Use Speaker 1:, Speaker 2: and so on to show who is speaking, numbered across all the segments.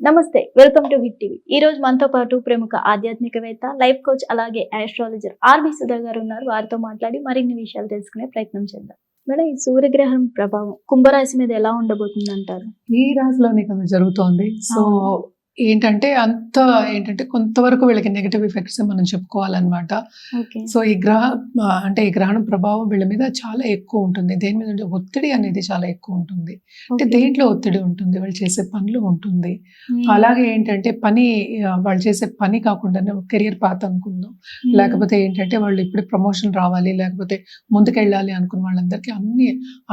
Speaker 1: నమస్తే. Welcome to hit TV. ఈ రోజు మనతో పాటు ప్రముఖ ఆధ్యాత్మికవేత్త, లైఫ్ కోచ్ అలాగే ఆస్ట్రాలజర్ ఆర్‌బి సుధా గారు ఉన్నారు. వారితో మాట్లాడి మరిన్ని విషయాలు తెలుసుకునే ప్రయత్నం చేద్దాం. మేడం, ఈ సూర్యగ్రహణం ప్రభావం కుంభరాశి మీద ఎలా ఉండబోతుందంటారు?
Speaker 2: ఈ రాశిలోనే కదా జరుగుతోంది. సో
Speaker 1: అవును.
Speaker 2: ఏంటంటే కొంతవరకు వీళ్ళకి నెగెటివ్ ఎఫెక్ట్స్ మనం చెప్పుకోవాలన్నమాట.
Speaker 1: ఓకే.
Speaker 2: సో ఈ ఈ గ్రహణం ప్రభావం వీళ్ళ మీద చాలా ఎక్కువ ఉంటుంది. దేని మీద అంటే ఒత్తిడి అనేది చాలా ఎక్కువ ఉంటుంది. అంటే
Speaker 1: ఓకే.
Speaker 2: దేంట్లో ఒత్తిడి ఉంటుంది, వాళ్ళు చేసే పనిలో ఉంటుంది.
Speaker 1: హ్మ్.
Speaker 2: అలాగే ఏంటంటే వాళ్ళు చేసే పని కాకుండానే కెరియర్ పాత్ అనుకుందాం.
Speaker 1: హ్మ్.
Speaker 2: లేకపోతే ఏంటంటే వాళ్ళు ఇప్పుడు ప్రమోషన్ రావాలి, లేకపోతే ముందుకెళ్ళాలి అనుకున్న వాళ్ళందరికీ అన్నీ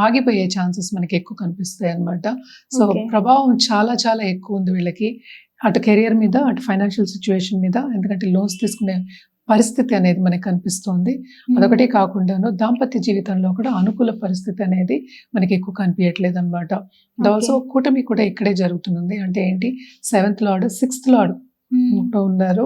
Speaker 2: ఆగిపోయే ఛాన్సెస్ మనకి ఎక్కువ కనిపిస్తాయి అన్నమాట. So
Speaker 1: okay.
Speaker 2: ప్రభావం చాలా చాలా ఎక్కువ ఉంది వీళ్ళకి. అటు కెరియర్ మీద, అటు ఫైనాన్షియల్ సిచ్యువేషన్ మీద. ఎందుకంటే లోన్స్ తీసుకునే పరిస్థితి అనేది మనకి కనిపిస్తోంది.
Speaker 1: హ్మ్.
Speaker 2: అదొకటే కాకుండాను దాంపత్య జీవితంలో కూడా అనుకూల పరిస్థితి అనేది మనకి ఎక్కువ కనిపియట్లేదన్నమాట.
Speaker 1: ఓకే.
Speaker 2: ఆల్సో కూటమి కూడా ఇక్కడే జరుగుతుంది. అంటే ఏంటి, 7th లార్డ్, 6th లార్డ్
Speaker 1: హ్మ్.
Speaker 2: ఉన్నారు.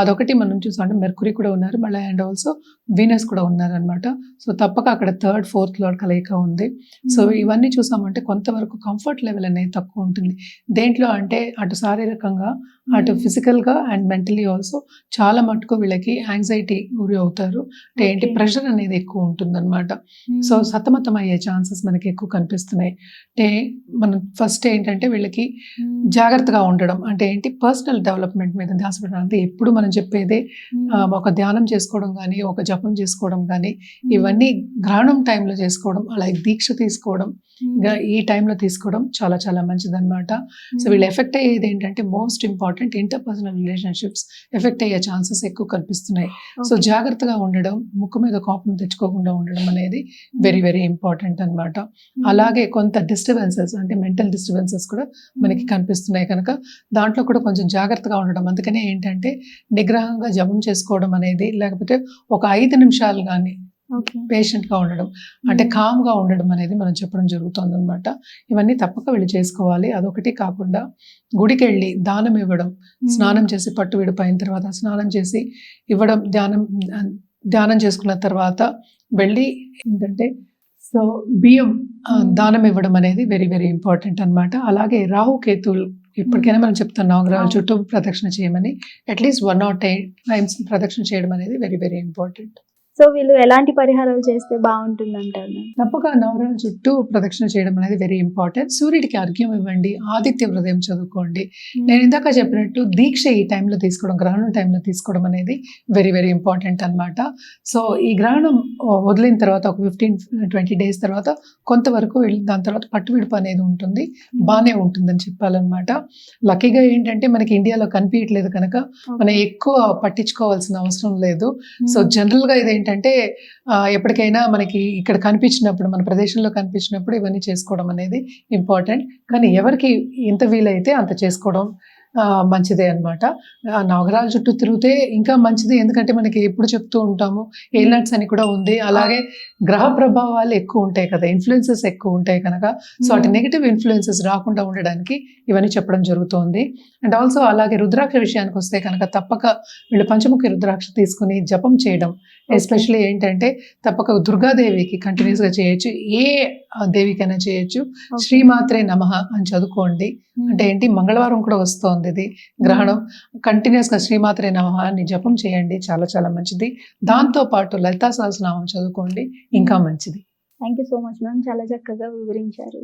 Speaker 2: అదొకటి మనం చూసాం. అంటే మెర్కురీ కూడా ఉన్నారు. మళ్ళీ అండ్ ఆల్సో వీనస్ కూడా ఉన్నారనమాట. సో తప్పక అక్కడ 3rd, 4th లార్డ్ కలయిక ఉంది. సో
Speaker 1: హ్మ్.
Speaker 2: ఇవన్నీ చూసామంటే కొంతవరకు కంఫర్ట్ లెవెల్ అనేది తక్కువ ఉంటుంది. దేంట్లో అంటే అటు శారీరకంగా, అటు
Speaker 1: హ్మ్.
Speaker 2: ఫిజికల్‌గా అండ్ మెంటలీ ఆల్సో చాలా మటుకు వీళ్ళకి యాంగ్జైటీ గురి అవుతారు. అంటే ఏంటి,
Speaker 1: ఓకే.
Speaker 2: ప్రెషర్ అనేది ఎక్కువ ఉంటుందన్నమాట. సో
Speaker 1: హ్మ్.
Speaker 2: సతమతం అయ్యే ఛాన్సెస్ మనకి ఎక్కువ కనిపిస్తున్నాయి. అంటే మనం ఫస్ట్ ఏంటంటే వీళ్ళకి
Speaker 1: హ్మ్.
Speaker 2: జాగ్రత్తగా ఉండడం. అంటే ఏంటి, పర్సనల్ డెవలప్‌మెంట్ మీద ధ్యాస పెట్టడం. అంటే ఎప్పుడు మనం చెప్పేదే
Speaker 1: హ్మ్.
Speaker 2: ఒక ధ్యానం చేసుకోవడం గానీ, ఒక జపం చేసుకోవడం గానీ,
Speaker 1: హ్మ్.
Speaker 2: ఇవన్నీ గ్రహణం టైంలో చేసుకోవడం, అలాగే దీక్ష తీసుకోవడం,
Speaker 1: హ్మ్.
Speaker 2: ఈ టైంలో తీసుకోవడం చాలా చాలా మంచిదన్నమాట. సో
Speaker 1: హ్మ్.
Speaker 2: వీళ్ళు ఎఫెక్ట్ అయ్యేది ఏంటంటే most important interpersonal relationships effect అయ్యే ఛాన్సెస్ ఎక్కువ కనిపిస్తున్నాయి. So
Speaker 1: okay.
Speaker 2: జాగ్రత్తగా ఉండడం, ముక్కు మీద కోపం తెచ్చుకోకుండా ఉండడం అనేది వెరీ వెరీ ఇంపార్టెంట్ అన్నమాట.
Speaker 1: హ్మ్.
Speaker 2: అలాగే కొంత డిస్టర్బెన్సెస్, అంటే మెంటల్ డిస్టర్బెన్సెస్ కూడా మనకి
Speaker 1: హ్మ్.
Speaker 2: కనిపిస్తున్నాయి కనుక దాంట్లో కూడా కొంచెం జాగ్రత్తగా ఉండడం. అందుకనే ఏంటంటే నిగ్రహంగా జపం చేసుకోవడం అనేది, లేకపోతే ఒక 5 నిమిషాలు గానీ
Speaker 1: ఓకే.
Speaker 2: పేషెంట్‌గా ఉండడం, అంటే
Speaker 1: హ్మ్.
Speaker 2: కామ్‌గా ఉండడం అనేది మనం చెప్పడం జరుగుతుందనమాట. ఇవన్నీ తప్పక వీళ్ళు చేసుకోవాలి. అదొకటి కాకుండా గుడికెళ్ళి దానం ఇవ్వడం,
Speaker 1: హ్మ్.
Speaker 2: స్నానం చేసి పట్టు విడిపోయిన తర్వాత స్నానం చేసి ఇవ్వడం, ధ్యానం చేసుకున్న తర్వాత వెళ్ళి ఏంటంటే సో బియ్యం
Speaker 1: హ్మ్.
Speaker 2: దానం ఇవ్వడం అనేది వెరీ వెరీ ఇంపార్టెంట్ అన్నమాట. అలాగే రాహుకేతువులు ఇప్పటికైనా మనం చెప్తాం, నవగ్రహాల
Speaker 1: అవును.
Speaker 2: చుట్టూ ప్రదక్షిణ చేయమని. అట్లీస్ట్ 108 టైమ్స్ ప్రదక్షిణ చేయడం అనేది వెరీ వెరీ ఇంపార్టెంట్.
Speaker 1: సో వీళ్ళు ఎలాంటి పరిహారాలు చేస్తే బావుంటుందంటారు మేడం?
Speaker 2: తప్పక నవగ్రహాల చుట్టూ ప్రదక్షిణ చేయడం అనేది వెరీ ఇంపార్టెంట్. సూర్యుడికి అర్ఘ్యం ఇవ్వండి, ఆదిత్య హృదయం చదువుకోండి. నేను
Speaker 1: హ్మ్.
Speaker 2: ఇందాక చెప్పినట్టు దీక్ష ఈ టైంలో తీసుకోవడం, గ్రహణం టైంలో తీసుకోవడం అనేది వెరీ వెరీ ఇంపార్టెంట్ అన్నమాట. సో ఈ గ్రహణం వదిలిన తర్వాత ఒక 15-20 డేస్ తర్వాత కొంతవరకు దాని తర్వాత పట్టు విడుపు అనేది ఉంటుంది. బానే ఉంటుందని చెప్పాలన్నమాట. లక్కీగా ఏంటంటే మనకి ఇండియాలో కనిపియట్లేదు కనుక మనం
Speaker 1: ఓకే.
Speaker 2: ఎక్కువ పట్టించుకోవాల్సిన అవసరం లేదు. సో
Speaker 1: హ్మ్.
Speaker 2: జనరల్‌గా ఇదేంటంటే ఎప్పటికైనా మనకి ఇక్కడ కనిపించినప్పుడు, మన ప్రదేశంలో కనిపించినప్పుడు ఇవన్నీ చేసుకోవడం అనేది ఇంపార్టెంట్. కానీ ఎవరికి ఎంత వీలైతే అంత చేసుకోవడం మంచిదే అన్నమాట. నవగ్రహాల చుట్టూ తిరిగితే ఇంకా మంచిది. ఎందుకంటే మనకి ఎప్పుడు చెప్తూ ఉంటాము, ఏలినట్స్ అని కూడా ఉంది. అలాగే గ్రహ ప్రభావాలు ఎక్కువ ఉంటాయి కదా, ఇన్‌ఫ్లుయెన్సెస్ ఎక్కువ ఉంటాయి కనుక సో అటు
Speaker 1: హ్మ్.
Speaker 2: నెగెటివ్ ఇన్‌ఫ్లుయెన్సెస్ రాకుండా ఉండడానికి ఇవన్నీ చెప్పడం జరుగుతోంది. అండ్ ఆల్సో అలాగే రుద్రాక్ష విషయానికి వస్తే కనుక తప్పక వీళ్ళు పంచముఖి రుద్రాక్ష తీసుకొని జపం చేయడం,
Speaker 1: ఓకే.
Speaker 2: ఎస్పెషల్లీ ఏంటంటే తప్పక దుర్గాదేవికి కంటిన్యూస్‌గా చేయొచ్చు. ఏ దేవికైనా చేయొచ్చు.
Speaker 1: ఓకే.
Speaker 2: శ్రీమాత్రే నమః అని చదువుకోండి.
Speaker 1: హ్మ్.
Speaker 2: అంటే ఏంటి, మంగళవారం కూడా వస్తోంది ఇది గ్రహణం. కంటిన్యూస్‌గా శ్రీమాత్రే నమః అని జపం చేయండి. చాలా చాలా మంచిది. దాంతో పాటు లలితా సహస్రనామం చదువుకోండి, ఇంకా మంచిది.
Speaker 1: Thank you so much ma'am. చాలా చక్కగా వివరించారు.